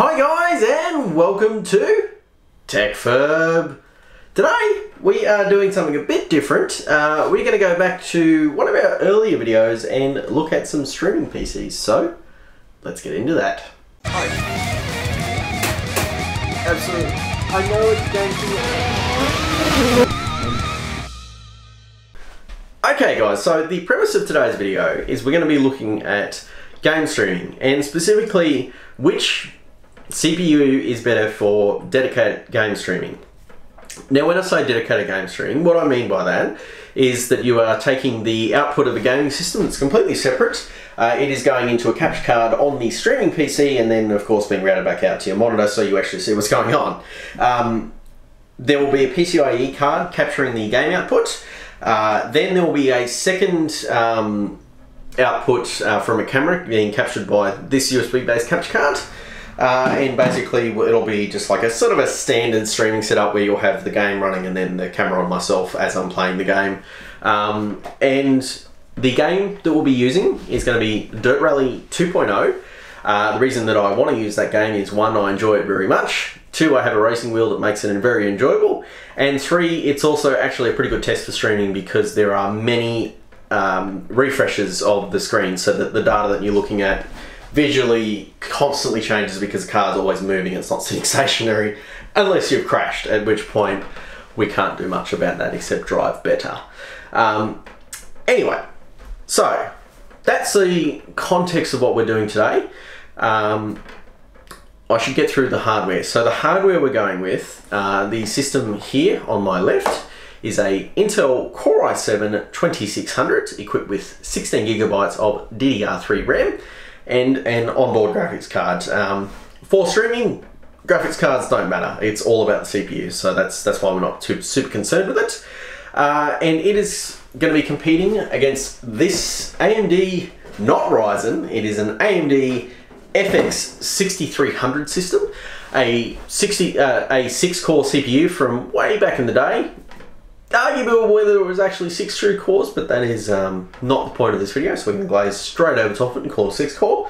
Hi guys, and welcome to TechFurb. Today we are doing something a bit different. We're going to go back to one of our earlier videos and look at some streaming PCs. So let's get into that. Absolutely. I know it's going to. Okay guys, so the premise of today's video is we're going to be looking at game streaming, and specifically which CPU is better for dedicated game streaming. Now when I say dedicated game streaming, what I mean by that is that you are taking the output of a gaming system that's completely separate. It is going into a capture card on the streaming PC and then of course being routed back out to your monitor so you actually see what's going on. There will be a PCIe card capturing the game output. Then there will be a second output from a camera being captured by this USB based capture card. And basically it'll be just like a sort of a standard streaming setup where you'll have the game running and then the camera on myself as I'm playing the game. And the game that we'll be using is going to be Dirt Rally 2.0. The reason that I want to use that game is 1, I enjoy it very much. 2, I have a racing wheel that makes it very enjoyable. And 3, it's also actually a pretty good test for streaming because there are many refreshes of the screen so that the data that you're looking at visually constantly changes because the car's always moving, it's not sitting stationary unless you've crashed, at which point we can't do much about that except drive better. Anyway, so that's the context of what we're doing today. I should get through the hardware. So the hardware we're going with, the system here on my left is a Intel Core i7 2600 equipped with 16 gigabytes of DDR3 RAM and an onboard graphics card. For streaming, graphics cards don't matter. It's all about the CPU, so that's why we're not super concerned with it. And it is going to be competing against this AMD, not Ryzen. It is an AMD FX 6300 system, a 6-core CPU from way back in the day. Arguable whether it was actually 6 true cores, but that is not the point of this video, so we can glaze straight over top of it and call it 6-core.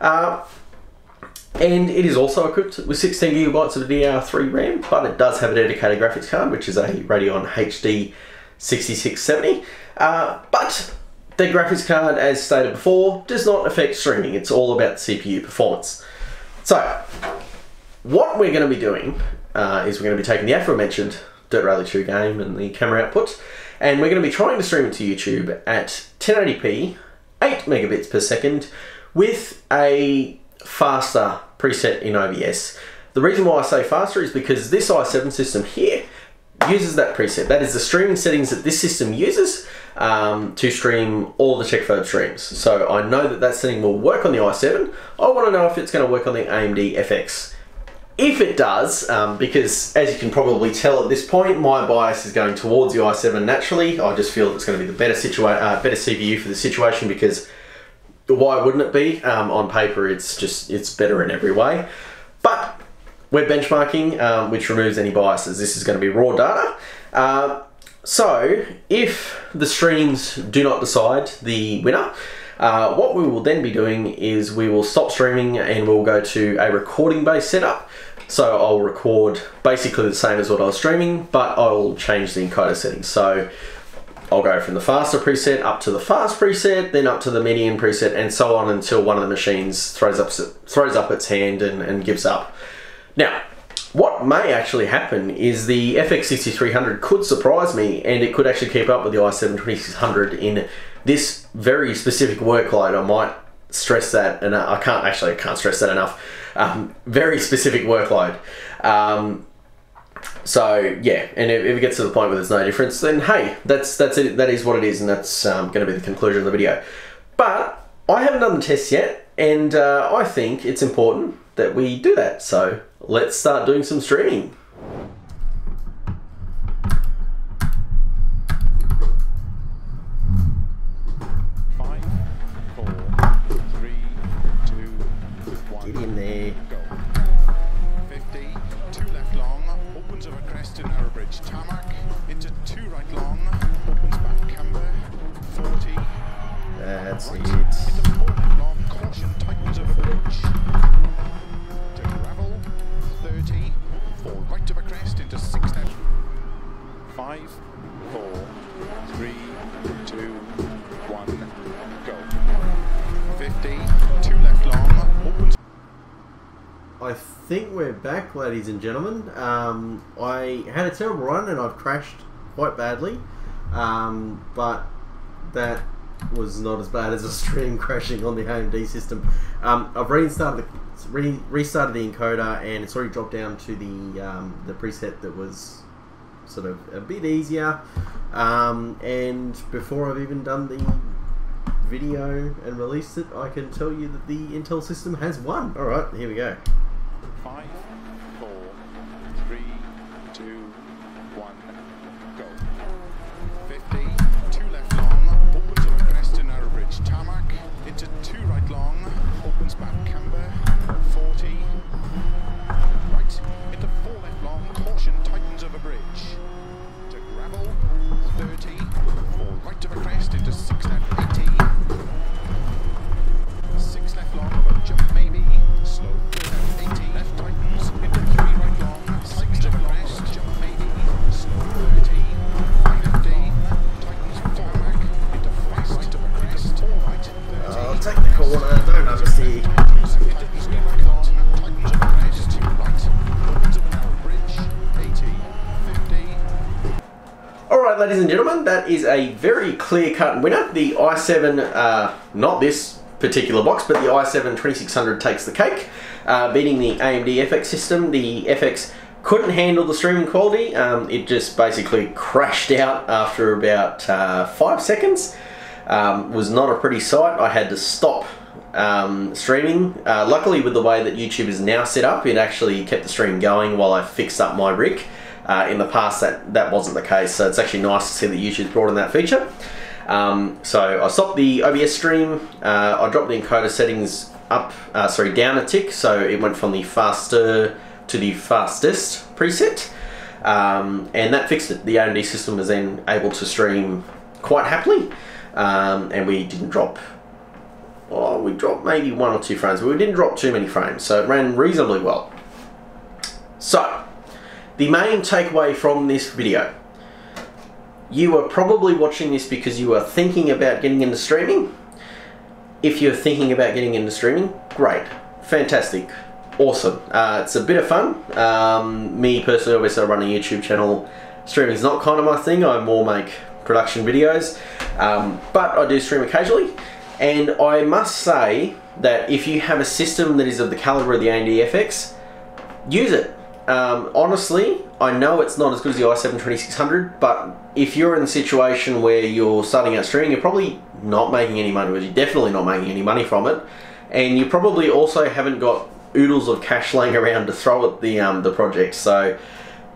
And it is also equipped with 16 gigabytes of DDR3 RAM, but it does have a dedicated graphics card, which is a Radeon HD 6670. But the graphics card, as stated before, does not affect streaming. It's all about the CPU performance. So, what we're going to be doing is we're going to be taking the aforementioned Dirt Rally 2 game and the camera output, and we're going to be trying to stream it to YouTube at 1080p, 8 megabits per second, with a faster preset in OBS. The reason why I say faster is because this i7 system here uses that preset. That is the streaming settings that this system uses to stream all the TechFurb streams. So I know that that setting will work on the i7. I want to know if it's going to work on the AMD FX. If it does, because as you can probably tell at this point, my bias is going towards the i7 naturally. I just feel it's going to be the better CPU for the situation, because why wouldn't it be? On paper, it's better in every way. But we're benchmarking, which removes any biases. This is going to be raw data. So if the streams do not decide the winner, what we will then be doing is we will stop streaming and we'll go to a recording based setup. So I'll record basically the same as what I was streaming, but I'll change the encoder settings. So I'll go from the faster preset up to the fast preset, then up to the median preset, and so on until one of the machines throws up its hand and gives up. Now, what may actually happen is the FX 6300 could surprise me, and it could actually keep up with the i7 2600 in this very specific workload. I might stress that, and I can't stress that enough. Very specific workload. So yeah, and if it gets to the point where there's no difference, then hey, that's it. That is what it is, and that's going to be the conclusion of the video. But I haven't done the test yet, and I think it's important that we do that. So let's start doing some streaming. That's it. I think we're back, ladies and gentlemen. I had a terrible run and I've crashed quite badly, but that was not as bad as a stream crashing on the AMD system. I've restarted the encoder, and it's already dropped down to the preset that was sort of a bit easier. And before I've even done the video and released it, I can tell you that the Intel system has won. All right, here we go. 5, 4, 3, 2, 1, go. 50, 2 left long, opens over crest to narrow bridge tarmac, into 2 right long, opens back camber, 40, right, into 4 left long, caution tightens over bridge, to gravel, 30, 4 right over crest, into 6 left, 80, 6 left long, over jump maybe, slow, 80, left tightens, into 3 right long, 6 over crest, jump maybe, slow, 30, 50, tightens tarmac, into fast, right over crest, 4 right, 30, I'll take the corner, don't oversteer. into 3 right long, tightens over crest, 2 right, opens over narrow bridge, 80, 50. Alright, ladies and gentlemen, that is a very clear-cut winner. The i7, not this particular box, but the i7 2600 takes the cake, beating the AMD FX system. The FX couldn't handle the streaming quality. It just basically crashed out after about 5 seconds. Was not a pretty sight. I had to stop streaming. Luckily, with the way that YouTube is now set up, it actually kept the stream going while I fixed up my rig. In the past, that wasn't the case, so it's actually nice to see that YouTube's brought in that feature. So I stopped the OBS stream. I dropped the encoder settings down a tick, so it went from the faster to the fastest preset, and that fixed it. The AMD system was then able to stream quite happily, and we didn't drop. Oh, we dropped maybe 1 or 2 frames, but we didn't drop too many frames, so it ran reasonably well. So, the main takeaway from this video. You are probably watching this because you are thinking about getting into streaming. If you're thinking about getting into streaming, great, fantastic, awesome. It's a bit of fun. Me personally, obviously I run a YouTube channel. Streaming is not kind of my thing. I more make production videos, but I do stream occasionally. And I must say that if you have a system that is of the caliber of the AMD FX, use it. Honestly, I know it's not as good as the i7 2600, but if you're in a situation where you're starting out streaming, you're probably not making any money, but you're definitely not making any money from it, and you probably also haven't got oodles of cash laying around to throw at the project. So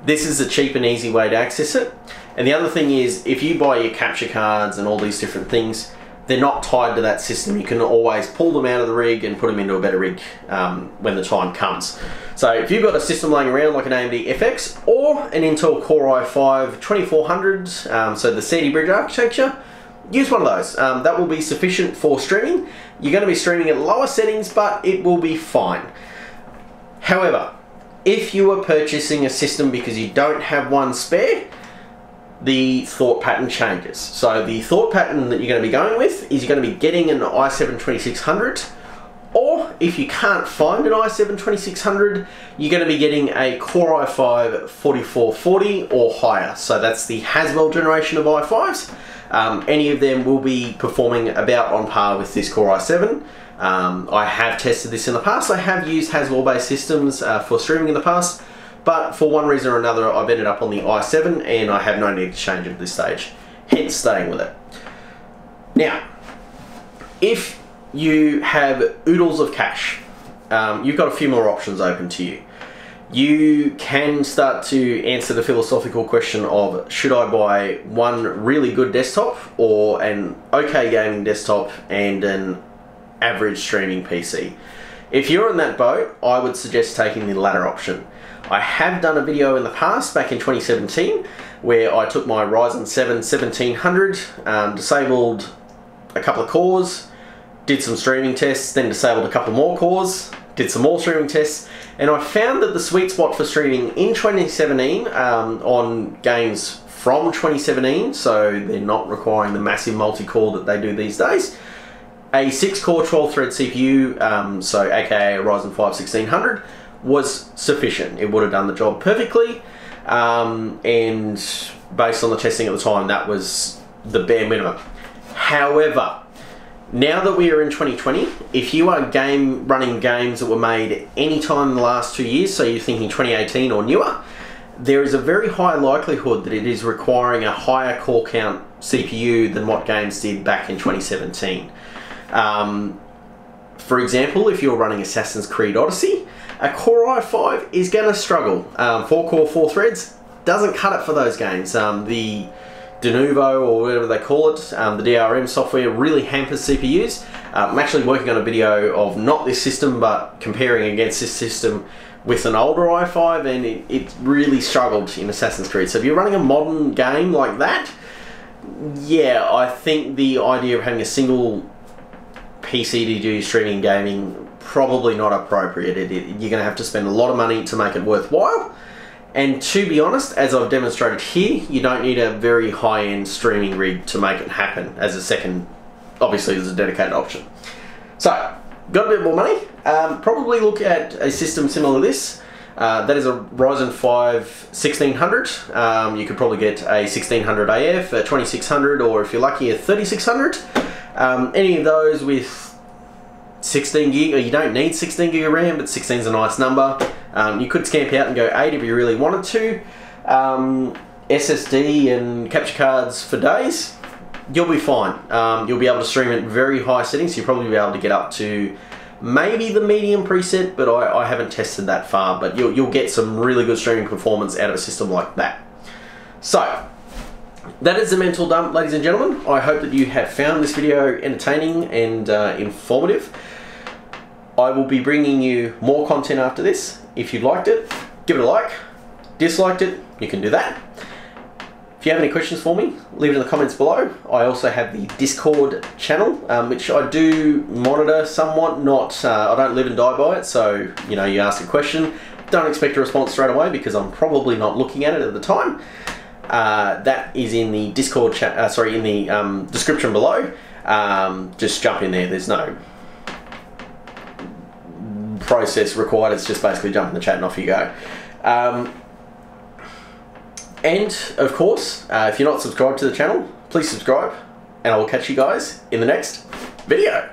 this is a cheap and easy way to access it. And the other thing is, if you buy your capture cards and all these different things, they're not tied to that system. You can always pull them out of the rig and put them into a better rig when the time comes. So if you've got a system laying around like an AMD FX or an Intel Core i5 2400, so the CD bridge architecture, use one of those. That will be sufficient for streaming. You're going to be streaming at lower settings, but it will be fine. However, if you are purchasing a system because you don't have one spare, the thought pattern changes. So the thought pattern that you're going to be going with is you're going to be getting an i7 2600, or if you can't find an i7 2600, you're going to be getting a Core i5 4440 or higher. So that's the Haswell generation of i5s. Any of them will be performing about on par with this Core i7. I have tested this in the past. I have used Haswell based systems for streaming in the past, but for one reason or another, I've ended up on the i7 and I have no need to change it at this stage, hence staying with it. Now, if you have oodles of cash, you've got a few more options open to you. You can start to answer the philosophical question of, should I buy one really good desktop or an okay gaming desktop and an average streaming PC? If you're in that boat, I would suggest taking the latter option. I have done a video in the past, back in 2017, where I took my Ryzen 7 1700, disabled a couple of cores, did some streaming tests, then disabled a couple more cores, did some more streaming tests, and I found that the sweet spot for streaming in 2017 on games from 2017, so they're not requiring the massive multi-core that they do these days, a 6-core 12-thread CPU, so aka a Ryzen 5 1600, was sufficient. It would have done the job perfectly, and based on the testing at the time, that was the bare minimum. However, now that we are in 2020, if you are running games that were made any time in the last 2 years, so you're thinking 2018 or newer, there is a very high likelihood that it is requiring a higher core count CPU than what games did back in 2017. For example, if you're running Assassin's Creed Odyssey, a Core i5 is going to struggle. 4 core, 4 threads doesn't cut it for those games. The de novo, or whatever they call it, the DRM software really hampers CPUs. I'm actually working on a video of not this system, but comparing against this system with an older i5, and it really struggled in Assassin's Creed. So if you're running a modern game like that, yeah, I think the idea of having a single PC to do streaming gaming, probably not appropriate. You're going to have to spend a lot of money to make it worthwhile. And to be honest, as I've demonstrated here, you don't need a very high-end streaming rig to make it happen as a second, obviously as a dedicated option. So, got a bit more money, probably look at a system similar to this. That is a Ryzen 5 1600. You could probably get a 1600 AF, a 2600, or if you're lucky, a 3600. Any of those with 16 gig, or you don't need 16 gig of RAM, but 16 is a nice number. You could scamp out and go 8 if you really wanted to. SSD and capture cards for days, you'll be fine. You'll be able to stream at very high settings. You'll probably be able to get up to maybe the medium preset, but I haven't tested that far. But you'll get some really good streaming performance out of a system like that. So, that is the mental dump, ladies and gentlemen. I hope that you have found this video entertaining and informative. I will be bringing you more content after this. If you liked it, give it a like. Disliked it, you can do that. If you have any questions for me, leave it in the comments below. I also have the Discord channel, which I do monitor somewhat. I don't live and die by it, so you ask a question, don't expect a response straight away because I'm probably not looking at it at the time. That is in the Discord chat. In the description below. Just jump in there. There's no process required. It's just basically jump in the chat and off you go. And of course, if you're not subscribed to the channel, please subscribe, and I will catch you guys in the next video.